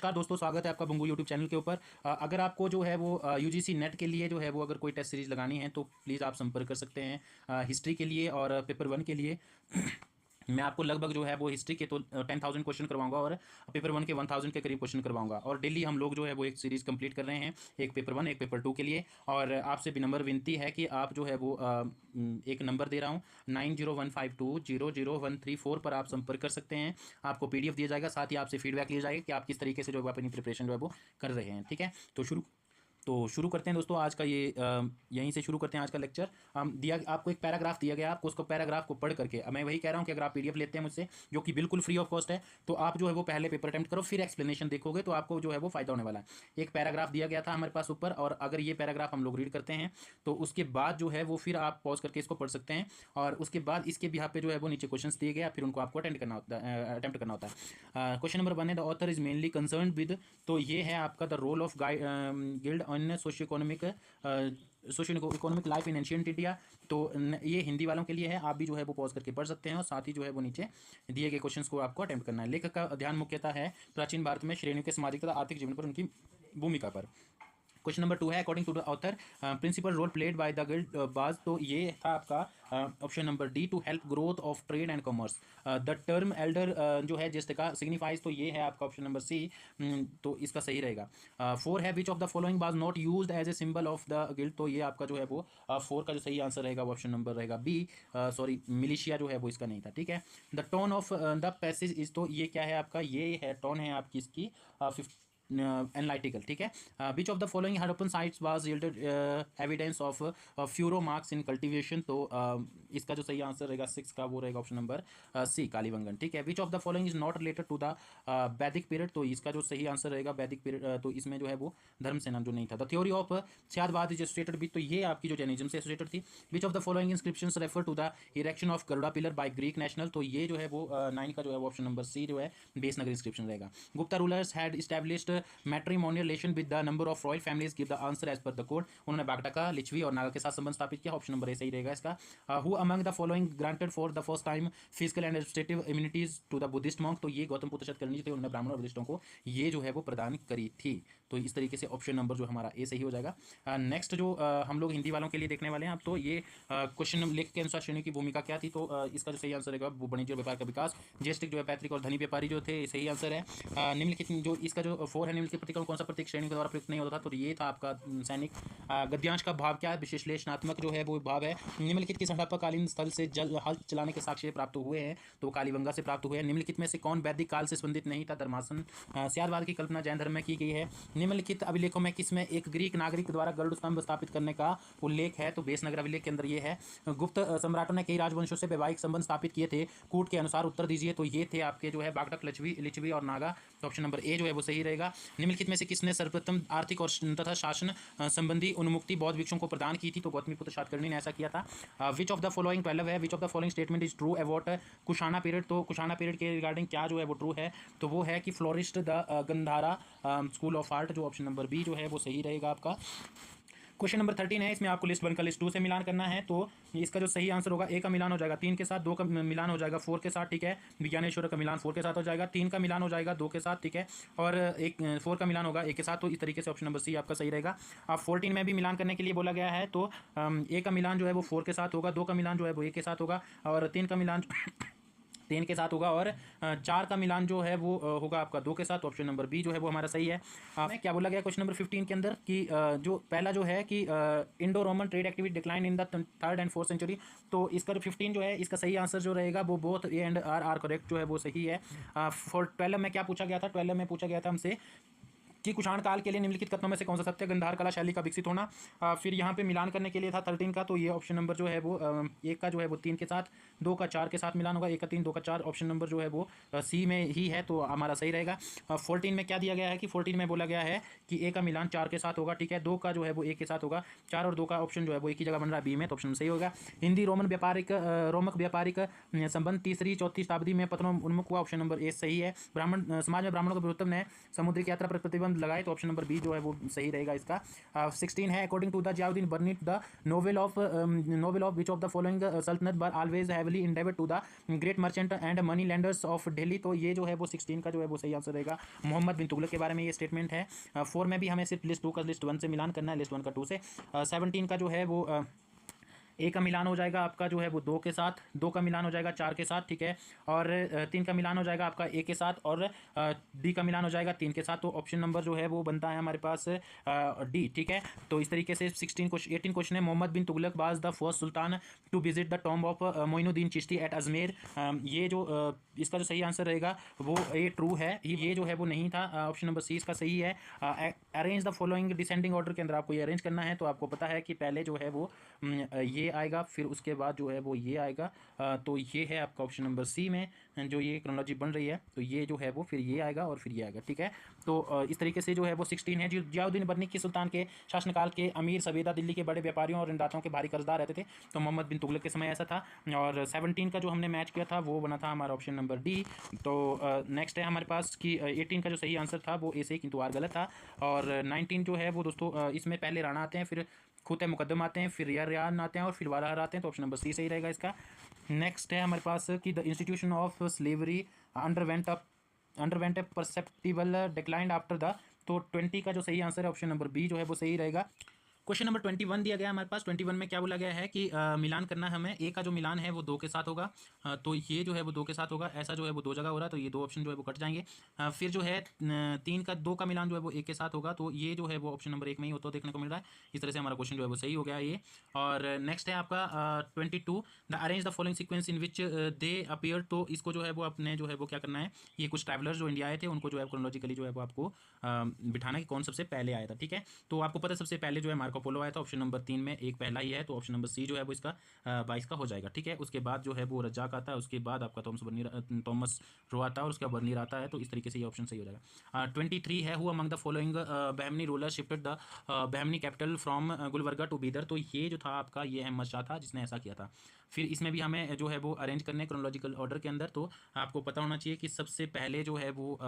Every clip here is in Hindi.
नमस्कार दोस्तों, स्वागत है आपका बंगू यूट्यूब चैनल के ऊपर। अगर आपको जो है वो यूजीसी नेट के लिए जो है वो अगर कोई टेस्ट सीरीज लगानी है तो प्लीज़ आप संपर्क कर सकते हैं हिस्ट्री के लिए और पेपर 1 के लिए। मैं आपको लगभग जो है वो हिस्ट्री के तो 10,000 क्वेश्चन करवाऊंगा और पेपर 1 के 1,000 के करीब क्वेश्चन करवाऊंगा। और डेली हम लोग जो है वो एक सीरीज़ कंप्लीट कर रहे हैं, एक पेपर 1 एक पेपर 2 के लिए। और आपसे विनम्र विनती है कि आप जो है वो एक नंबर दे रहा हूँ 9015200134 पर आप संपर्क कर सकते हैं। आपको पीडीएफ दिया जाएगा, साथ ही आपसे फीडबैक लिया जाएगा कि आप किस तरीके से जो है अपनी प्रिपरेशन जो है वो कर रहे हैं। ठीक है, तो शुरू करते हैं दोस्तों आज का ये यहीं से शुरू करते हैं आज का लेक्चर। दिया आपको एक पैराग्राफ दिया गया, आपको उसको पैराग्राफ को पढ़ करके मैं वही कह रहा हूँ कि अगर आप पीडीएफ लेते हैं मुझसे जो कि बिल्कुल फ्री ऑफ कॉस्ट है, तो आप जो है वो पहले पेपर अटेम्प्ट करो, फिर एक्सप्लेनेशन देखोगे तो आपको जो है वो फायदा होने वाला है। एक पैराग्राफ दिया गया था हमारे पास ऊपर, और अगर ये पैराग्राफ हम लोग रीड करते हैं तो उसके बाद जो है वो फिर आप पॉज करके इसको पढ़ सकते हैं, और उसके बाद इसके बिहार पे जो है वो नीचे क्वेश्चन दिए गए, फिर उनको आपको अटेम्प्ट करना होता है। क्वेश्चन नंबर 1 है, the author is mainly concern with, तो ये है आपका the role of guild on socio economic life in ancient India. तो ये हिंदी वालों के लिए है, आप भी जो है वो पॉज करके पढ़ सकते हैं, और साथ ही जो है वो नीचे दिए गए क्वेश्चंस को आपको अटेम्प्ट करना है। लेखक का ध्यान मुख्यतः है प्राचीन भारत में श्रेणियों के सामाजिक तथा आर्थिक जीवन पर उनकी भूमिका पर। क्वेश्चन नंबर 2 है, according to the author principal role played by the guild was, तो ये था आपका option number D, to help growth of trade and commerce. The term elder जो है जिसका सिग्निफाइज, तो ये है आपका ऑप्शन नंबर सी, तो इसका सही रहेगा। 4 है, which of the following was not used as a symbol of the guild, तो ये आपका जो है वो 4 का जो सही आंसर रहेगा वो ऑप्शन नंबर रहेगा बी, सॉरी मिलिशिया जो है वो इसका नहीं था। ठीक है, the tone of the passage is, तो ये क्या है आपका, ये है टोन है आपकी इसकी एनालिटिकल। ठीक है, which of the following Harappan sites was yielded evidence of furrow marks in cultivation, तो इसका जो सही आंसर रहेगा 6 का वो रहेगा ऑप्शन नंबर सी, कालीबंगन। ठीक है, which of the following is not related to the Vedic period, तो इसका जो सही आंसर रहेगा वैदिक पीरियड, तो इसमें जो है वो धर्मसेना जो नहीं था। The theory of Syadvada is associated with, तो ये आपकी जो जैनिज्म से एसोसिएटेड थी। Which of the following inscriptions refer to the erection of Garuda pillar by Greek national, तो ये जो है वो 9 का जो है वो ऑप्शन नंबर सी जो है बेस नगर इंस्क्रिप्शन रहेगा। Gupta rulers had established matrimonial relation with the number of royal families, give the answer as per the code, उन्होंने बागटाका, लिच्छवी और नागा के साथ संबंध स्थापित किया, ऑप्शन नंबर ए सही रहेगा इसका। Who among the following granted for the first time physical and administrative immunities to the Buddhist monk, तो ये गौतम बुद्ध शतकर्णी जी थे, उन्होंने ब्राह्मण और बुद्धिस्टों को ये जो है वो प्रदान करी थी। तो इस तरीके से ऑप्शन नंबर जो हमारा ए सही हो जाएगा। नेक्स्ट जो हम लोग हिंदी वालों के लिए देखने वाले हैं अब, तो ये क्वेश्चन लेख के अनुसार श्रेणी की भूमिका क्या थी, तो इसका जो सही आंसर रहेगा वो वाणिज्य और व्यापार का विकास, ज्येष्ठ जो है पैतृक और धनी व्यापारी जो थे, सही आंसर है। निम्नलिखित जो इसका जो 4 है, निम्नलिखित प्रतीक कौन सा प्रतीक श्रेणी के द्वारा प्रयुक्त नहीं होता था, तो ये था आपका सैनिक। गद्यांश का भाव क्या है, विश्लेषणात्मक जो है वो भाव है। निम्नलिखित किस हड़प्पाकालीन स्थल से जल हल चलाने के साक्ष्य प्राप्त हुए हैं, तो कालीबंगा से प्राप्त हुए हैं। निम्नलिखित में से कौन वैदिक काल से संबंधित नहीं था, धर्मासन। स्यादवाद की कल्पना जैन धर्म में की गई है। निम्नलिखित अभिलेखों में किसमें एक ग्रीक नागरिक द्वारा गरुड़ स्तंभ स्थापित करने का उल्लेख है, तो बेस नगर अभिलेख के अंदर ये है। गुप्त सम्राटों ने कई राजवंशों से वैवाहिक संबंध स्थापित किए थे, कूट के अनुसार उत्तर दीजिए, तो ये थे आपके जो है बागटक, लिच्छवी और नागा, तो ऑप्शन नंबर ए जो है वो सही रहेगा। निम्नलिखित में से किसने सर्वप्रथम आर्थिक और तथा शासन संबंधी उन्मुक्ति बौद्ध भिक्षुओं को प्रदान की थी, तो गौतमीपुत्र शातकर्णी ने ऐसा किया था। विच ऑफ द फॉलोइंग 12 है, which of the following statement is true about Kushana period, तो कुशाना पीरियड के रिगार्डिंग क्या जो है वो ट्रू है, तो वो है कि florist the Gandhara school of art, जो ऑप्शन नंबर बी जो है वो सही रहेगा आपका। क्वेश्चन नंबर 13 है, इसमें आपको लिस्ट 1 का लिस्ट 2 से मिलान करना है, तो इसका जो सही आंसर होगा, ए का मिलान हो जाएगा 3 के साथ, 2 का मिलान हो जाएगा 4 के साथ, ठीक है। विज्ञानेश्वर का मिलान 4 के साथ हो जाएगा, 3 का मिलान हो जाएगा 2 के साथ, ठीक है, और 4 का मिलान होगा 1 के साथ, तो इस तरीके से ऑप्शन नंबर सी आपका सही रहेगा। अब 14 में भी मिलान करने के लिए बोला गया है, तो ए का मिलान जो है वो 4 के साथ होगा, 2 का मिलान जो है वो 1 के साथ होगा, और 3 का मिलान 3 के साथ होगा, और 4 का मिलान जो है वो होगा आपका 2 के साथ, ऑप्शन नंबर बी जो है वो हमारा सही है। क्या बोला गया क्वेश्चन नंबर 15 के अंदर कि जो पहला जो है कि Indo Roman trade activity decline in the 3rd and 4th century, तो इसका 15 जो है इसका सही आंसर जो रहेगा वो both A and R correct जो है वो सही है। फॉर 12 में क्या पूछा गया था, 12 में पूछा गया था हमसे कि कुषाण काल के लिए निम्नलिखित कथनों में से कौन सा सत्य, गंधार कला शैली का विकसित होना। फिर यहाँ पे मिलान करने के लिए था 13 का, तो ये ऑप्शन नंबर जो है वो 1 का जो है वो 3 के साथ, 2 का 4 के साथ मिलान होगा, 1 का 3, 2 का 4, ऑप्शन नंबर जो है वो सी में ही है, तो हमारा सही रहेगा। 14 में क्या दिया गया है कि 14 में बोला गया है कि ए का मिलान 4 के साथ होगा, ठीक है, 2 का जो है वो 1 के साथ होगा, 4 और 2 का ऑप्शन जो है वो एक ही जगह बन रहा है बी में, तो ऑप्शन सही होगा। हिंदी रोमक व्यापारिक संबंध 3री-4वीं शताब्दी में पतनोन्मुख हुआ, ऑप्शन नंबर ए सही है। ब्राह्मण समाज में ब्राह्मणों के विरुद्ध ने समुद्री यात्रा पर प्रतिबंध हम लगाए तो ऑप्शन नंबर बी जो है वो सही रहेगा इसका। 16 है, according to the Ziauddin Barani the noble of which of the following सल्तनत बर always heavily indebted to the great merchant and money lenders of Delhi. तो ये जो है वो 16 का जो है वो सही आंसर रहेगा। मोहम्मद बिन तुगलक के बारे में ये स्टेटमेंट है। 4 में भी हमें सिर्फ लिस्ट 2 का लिस्ट 1 से मिलान करना है, लिस्ट 1 का 2 से। 17 का जो है वो ए का मिलान हो जाएगा आपका जो है वो 2 के साथ, 2 का मिलान हो जाएगा 4 के साथ, ठीक है। और 3 का मिलान हो जाएगा आपका ए के साथ, और डी का मिलान हो जाएगा 3 के साथ। तो ऑप्शन नंबर जो है वो बनता है हमारे पास डी, ठीक है। तो इस तरीके से 18 क्वेश्चन है। Muhammad bin Tughlaq was the first sultan to visit the tomb of Moinuddin Chishti at Ajmer. ये जो इसका जो सही आंसर रहेगा वो ए ट्रू है, ये जो है वो नहीं था। ऑप्शन नंबर सी इसका सही है। Arrange the following descending order के अंदर आपको ये अरेंज करना है। तो आपको पता है कि पहले जो है वो ये आएगा, फिर उसके बाद जो है वो ये आएगा। तो ये है आपका ऑप्शन नंबर सी में जो ये क्रोनोलॉजी बन रही है, तो ये जो है वो फिर ये आएगा और फिर ये आएगा, ठीक है। तो इस तरीके से जो है वो 16 है। जो जियाउद्दीन बर्नी के सुल्तान के शासनकाल के अमीर सवेदा दिल्ली के बड़े व्यापारियों और ऋणदाताओं के भारी कर्जदार रहते थे, तो मोहम्मद बिन तुगलक के समय ऐसा था। और 17 का जो हमने मैच किया था वो बना था हमारा ऑप्शन नंबर डी। तो नेक्स्ट है हमारे पास कि 18 का जो सही आंसर था वो ए से किंतु आर गलत था। और 19 जो है वो दोस्तों इसमें पहले राणा आते हैं, फिर खुद मुकद्दम आते हैं, फिर रियान आते हैं और फिर वालाहर आते हैं। तो ऑप्शन नंबर सी सही रहेगा इसका। नेक्स्ट है हमारे पास कि the institution of slavery underwent a perceptible decline after the. तो 20 का जो सही आंसर है ऑप्शन नंबर बी जो है वो सही रहेगा। क्वेश्चन नंबर 21 दिया गया है हमारे पास। 21 में क्या बोला गया है कि मिलान करना है हमें। ए का जो मिलान है वो 2 के साथ होगा, तो ये जो है वो 2 के साथ होगा। ऐसा जो है वो 2 जगह हो रहा है, तो ये 2 ऑप्शन जो है वो कट जाएंगे। फिर जो है 2 का मिलान जो है वो 1 के साथ होगा, तो ये जो है वो ऑप्शन नंबर 1 में ही होता देखने को मिल रहा है। इस तरह से हमारा क्वेश्चन जो है वो सही हो गया ये। और नेक्स्ट है आपका 22 the arrange the following sequence in which they appear. तो इसको जो है वो अपने जो है वो क्या करना है, ये कुछ ट्रैवलर्स जो इंडिया आए थे उनको जो है क्रोनोलॉजिकली जो है वो आपको बिठाना कि कौन सबसे पहले आया था, ठीक है। तो आपको पता है सबसे पहले जो है मार्को पोलो आया था, ऑप्शन नंबर 3 में एक पहला ही है, तो ऑप्शन नंबर सी जो है वो इसका 22 का हो जाएगा, ठीक है। उसके बाद जो है वो रज्जाक आता है, उसके बाद आपका थॉमस रो आता है, और उसके बाद बर्नीर आता है। तो इस तरीके से ये ऑप्शन सही हो जाएगा। 23 है who among the following Bahmani ruler shifted the Bahmani capital from Gulbarga to Bidar. तो ये जो था आपका ये अहमद शाह था जिसने ऐसा किया था। फिर इसमें भी हमें जो है वो अरेंज करने क्रोनोलॉजिकल ऑर्डर के अंदर। तो आपको पता होना चाहिए कि सबसे पहले जो है वो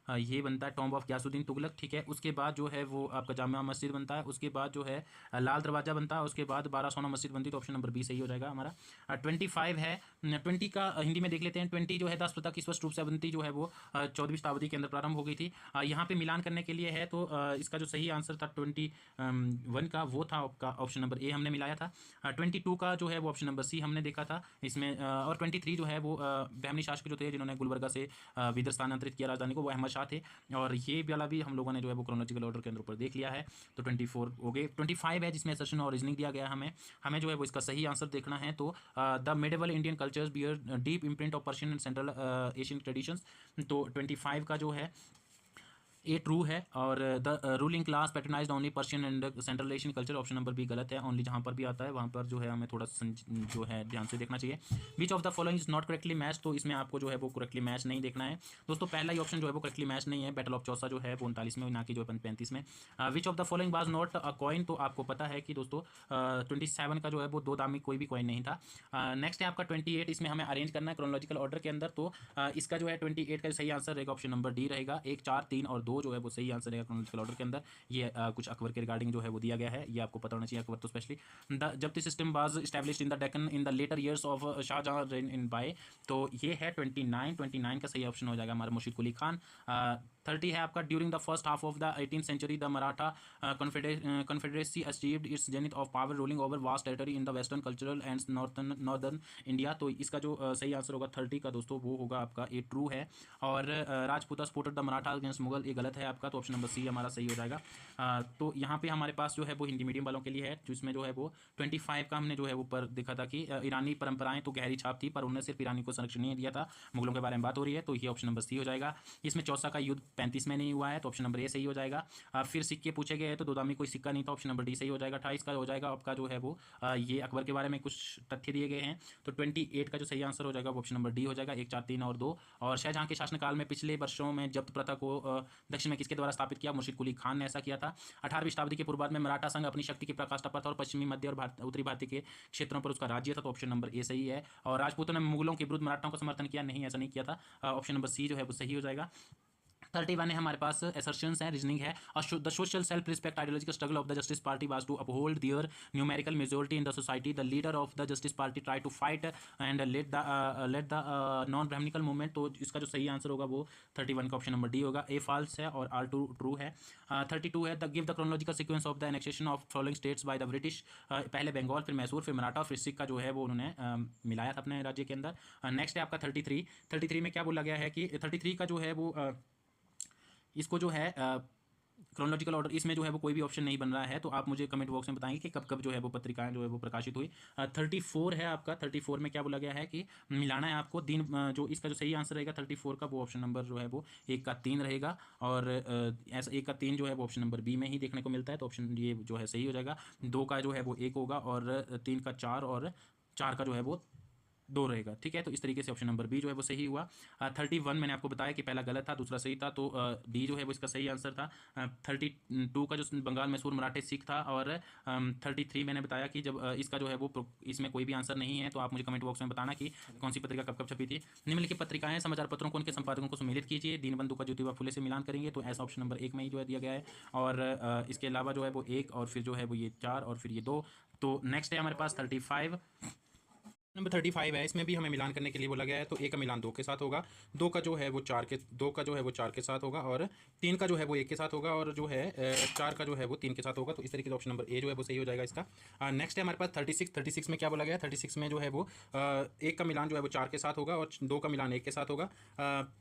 ये बनता है टॉम्ब ऑफ ग्यासुद्दीन तुगलक, ठीक है। उसके बाद जो है वो आपका जामा मस्जिद बनता है, उसके बाद जो है लाल दरवाज़ा बनता है, उसके बाद 12 सोना मस्जिद बनती है। तो ऑप्शन नंबर बी सही हो जाएगा हमारा। 25 है, 20 का हिंदी में देख लेते हैं। 20 जो है 10 प्रथा की स्पष्ट रूप से बनती जो है वो 14वीं शताब्दी के अंदर प्रारंभ हो गई थी। यहाँ पे मिलान करने के लिए है, तो इसका जो सही आंसर था 21 का वो था आपका ऑप्शन नंबर ए हमने मिलाया था। 22 का जो है वो ऑप्शन नंबर सी हमने देखा था इसमें। और 23 जो है वो बहमनी शासक जो थे जिन्होंने गुलबर्गा से बीदर स्थानांतरित किया राजधानी को, वो अहमद शाह थे। और ये वाला भी हम लोगों ने जो है वो क्रोनोलॉजिकल ऑर्डर के अंदर ऊपर देख लिया है। तो 24 हो गए। 25 है जिसमें असर्शन और रीजनिंग दिया गया है हमें जो है वो इसका सही आंसर देखना है। तो the medieval Indian cultures bear deep imprint of Persian and Central Asian traditions. तो 25 का जो है ए ट्रू है। और the ruling class patronised only Persian and Central Asian culture, option number B गलत है। ओनली जहाँ पर भी आता है वहाँ पर जो है हमें थोड़ा जो है ध्यान से देखना चाहिए। विच of the following is not correctly match. तो इसमें आपको जो है वो करेक्टली मैच नहीं देखना है दोस्तों। पहला ही ऑप्शन जो है वो करेक्टली मैच नहीं है। बैटल ऑफ चौसा जो है वो 39 में, ना कि जो है 35 में। विच of the following was not a coin. तो आपको पता है कि दोस्तों 27 का जो है वो 2 दामी कोई भी कॉइन नहीं था। नेक्स्ट है आपका 28, इसमें हमें अरेंज करना है क्रोनोलॉजिकल ऑर्डर के अंदर। तो इसका जो है 28 का सही आंसर रहेगा ऑप्शन नंबर डी रहेगा। 1, 4, 3 और 2 जो है वो सही आंसर क्रोनोलॉजिकल ऑर्डर के अंदर। ये कुछ अकबर के रिगार्डिंग जो है वो दिया गया है, ये आपको पता होना चाहिए। अकबर तो स्पेशली जब this system was established in the Deccan in the later years of Shahjahan reign in by. तो ये है 29 का सही ऑप्शन हो जाएगा हमारा मुर्शिद कुली खान। 30 है आपका during the first half of the 18th century the Maratha confederacy achieved its zenith of power rolling over vast territory in the western cultural and northern India. तो इसका जो सही आंसर होगा 30 का दोस्तों वो होगा आपका ए ट्रू है। और Rajputs supported the Maratha against Mughal, ये गलत है आपका। तो ऑप्शन नंबर सी हमारा सही हो जाएगा। तो यहाँ पे हमारे पास जो है वो हिंदी मीडियम वालों के लिए है, जिसमें जो है वो 25 का हमने जो है ऊपर देखा था कि ईरानी परंपराएं तो गहरी छाप थी, पर उन्होंने सिर्फ ईरानी को संरक्षण नहीं दिया था। मुगलों के बारे में बात हो रही है, तो ये ऑप्शन नंबर सी हो जाएगा। इसमें चौसा का युद्ध 35 में नहीं हुआ है, तो ऑप्शन नंबर ए सही हो जाएगा। फिर सिक्के पूछे गए हैं, तो दोदामी कोई सिक्का नहीं था, ऑप्शन नंबर डी सही हो जाएगा। 28 का हो जाएगा आपका जो है वो ये अकबर के बारे में कुछ तथ्य दिए गए हैं। तो 28 का जो सही आंसर हो जाएगा वो ऑप्शन नंबर डी हो जाएगा। 1, 4, 3 और 2। और शाहजहां के शासनकाल में पिछले वर्षों में जब्त प्रथा को दक्षिण में किसके द्वारा स्थापित किया, मुर्शिद कुली खान ने ऐसा किया था। 18वीं शताब्दी के पूर्वार्ध में मराठा संघ अपनी शक्ति की प्रकाष्ठा पर था और पश्चिमी मध्य और उत्तरी भारतीय के क्षेत्रों पर उसका राज्य था। तो ऑप्शन नंबर ए सही है। और राजपूतों ने मुगलों के विरुद्ध मराठाओं का समर्थन किया नहीं, ऐसा नहीं किया था। ऑप्शन नंबर सी जो है वो सही हो जाएगा। 31 है हमारे पास assertions है, रीजनिंग है। The social self-respect ideological struggle of the Justice Party was to uphold their numerical majority in the society. The leader of the Justice Party tried to fight and led the non-Brahminical movement। तो इसका जो सही आंसर होगा वो 31 का ऑप्शन नंबर डी होगा। ए फॉल्स है और R2 ट्रू है। 32 है the give the chronological sequence of the annexation of following states by the British. पहले बंगाल, फिर मैसूर, फिर मराठा और फिर सिख का जो है वो उन्होंने मिलाया था अपने राज्य के अंदर। नेक्स्ट है आपका 33 में क्या बोला गया है कि 33 का जो है वो इसको जो है क्रोनोलॉजिकल ऑर्डर, इसमें जो है वो कोई भी ऑप्शन नहीं बन रहा है। तो आप मुझे कमेंट बॉक्स में बताएंगे कि कब कब जो है वो पत्रिकाएं जो है वो प्रकाशित हुई। 34 है आपका। 34 में क्या बोला गया है कि मिलाना है आपको दिन, जो इसका जो सही आंसर रहेगा 34 का वो ऑप्शन नंबर जो है वो 1 का 3 रहेगा। और ऐसा 1 का 3 जो है वो ऑप्शन नंबर बी में ही देखने को मिलता है। तो ऑप्शन ये जो है सही हो जाएगा। 2 का जो है वो 1 होगा और 3 का 4 और 4 का जो है वो 2 रहेगा। ठीक है, तो इस तरीके से ऑप्शन नंबर बी जो है वो सही हुआ। 31 मैंने आपको बताया कि पहला गलत था, दूसरा सही था, तो डी जो है वो इसका सही आंसर था। 32 का जो बंगाल, मैसूर, मराठे, सिख था। और 33 मैंने बताया कि जब इसका जो है वो इसमें कोई भी आंसर नहीं है। तो आप मुझे कमेंट बॉक्स में बताना कि कौन सी पत्रिका कब कब छपी थी। निम्नलिखित पत्रिकाएं समाचार पत्रों को उनके संपादकों को सम्मिलित कीजिए। दीनबंधु का ज्योतिबा फुले से मिलान करेंगे तो ऐसा ऑप्शन नंबर 1 में ही जो है दिया गया है। और इसके अलावा जो है वो 1 और फिर जो है वो ये 4 और फिर ये 2। तो नेक्स्ट है हमारे पास 35 नंबर 35 है। इसमें भी हमें मिलान करने के लिए बोला गया है। तो ए का मिलान 2 के साथ होगा, 2 का जो है वो 4 के साथ होगा और 3 का जो है वो 1 के साथ होगा और जो है 4 का जो है वो 3 के साथ होगा। तो इस तरीके से ऑप्शन नंबर ए जो है वो सही हो जाएगा इसका। नेक्स्ट है हमारे पास 36 में क्या बोला गया है। 36 में जो है वो 1 का मिलान जो है वो 4 के साथ होगा और 2 का मिलान 1 के साथ होगा।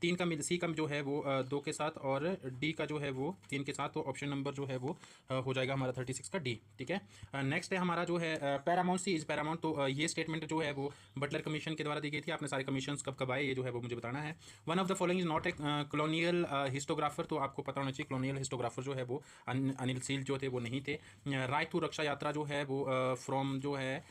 3 का सी का जो है वो 2 के साथ और डी का जो है वो 3 के साथ। तो ऑप्शन नंबर जो है वो हो जाएगा हमारा 36 का डी। ठीक है, नेक्स्ट है हमारा जो है पैरामाउंट सी इज पैरामाउंट। तो ये स्टेटमेंट जो है वो बटलर कमीशन के द्वारा दी गई थी। आपने सारे कमीशंस कब कब आए ये जो है वो मुझे बताना है। One of the following is not a colonial historiographer. तो आपको पता होना चाहिए कॉलोनियल हिस्टोग्राफर जो है वो अनिल सील जो थे वो नहीं थे। राइट टू रक्षा यात्रा जो है वो फ्रॉम जो है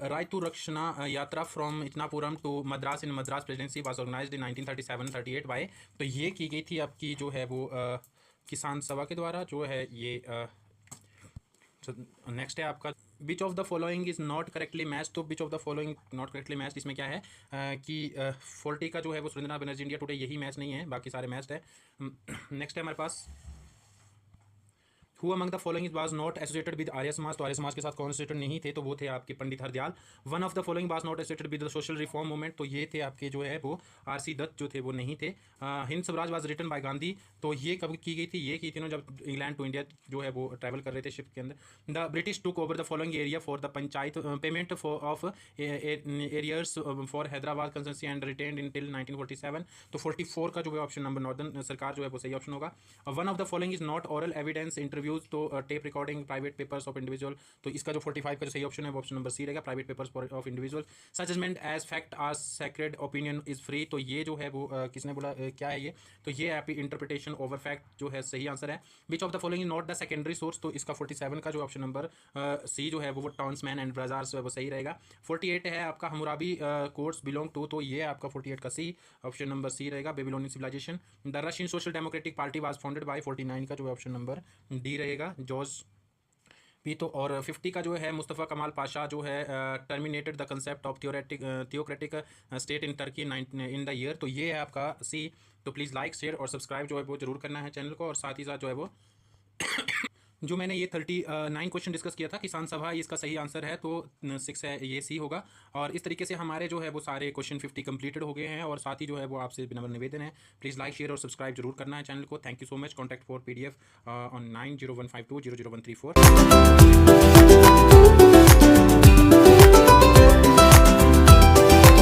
right to Rakshana Yatra from Ichnapuram to Madras in Madras presidency was organised इन 1937-38 बाय। तो ये की गई थी आपकी जो है वो किसान सभा के द्वारा जो है ये। नेक्स्ट है आपका which of the following is not correctly match. तो which of the following not correctly match, इसमें क्या है कि 40 का जो है वो सुरेंद्रनाथ बनर्जी इंडिया टुडे यही मैच नहीं है, बाकी सारे मैच है। नेक्स्ट है हमारे पास who among the following was not associated with Arya Samaj. तो आर्य समाज के साथ कौन एसोसिएटेड नहीं थे, तो वो थे आपके Pandit Hardayal. One of the following was not associated with the social reform movement. तो ये थे आपके जो है वो RC दत्त जो थे वो नहीं थे। Hind Swaraj was written by Gandhi. तो ये कब की गई थी, ये की थी ना जब इंग्लैंड टू इंडिया जो है वो ट्रैवल कर रहे थे शिप के अंदर। The British took over the following area for the panchayat payment of arrears for Hyderabad contingency and retained in till 1947। तो 44 का जो है ऑप्शन नंबर नॉर्दर्न सरकार जो है वो सही ऑप्शन होगा। One of the following is not oral evidence interviews. तो tape recording private papers of individual. तो इसका जो 45 का जो सही ऑप्शन है वो ऑप्शन नंबर सी रहेगा, प्राइवेट पेपर्स ऑफ इंडिविजुअल। सचमेंट as fact are sacred opinion is free. तो ये जो है वो किसने बोला, क्या है ये, तो ये आपकी इंटरप्रिटेशन ओवर फैक्ट जो है सही आंसर है। Which of the following not the secondary source. तो इसका 47 का जो ऑप्शन नंबर सी जो है वो टॉन्समैन एंड ब्राजार्स वो सही रहेगा। 48 है आपका हमुराबी कोर्स बिलोंग टू। तो ये आपका 48 का सी ऑप्शन नंबर सी रहेगा, Babylonian civilisation. The Russian social democratic party was founded by. 49 का जो है ऑप्शन नंबर डी रहेगा, जॉर्ज भी। तो और 50 का जो है मुस्तफ़ा कमाल पाशा जो है terminated the concept of theocratic state in Turkey in the year. तो ये है आपका सी। तो प्लीज़ लाइक शेयर और सब्सक्राइब जो है वो जरूर करना है चैनल को। और साथ ही साथ जो है वो जो मैंने ये 39 क्वेश्चन डिस्कस किया था किसान सभा, इसका सही आंसर है तो 6 है, ये सी होगा। और इस तरीके से हमारे जो है वो सारे क्वेश्चन 50 कंप्लीटेड हो गए हैं। और साथ ही जो है वो आपसे विनम्र निवेदन है, प्लीज़ लाइक शेयर और सब्सक्राइब जरूर करना है चैनल को। Thank you so much. Contact for PDF on 9015200134।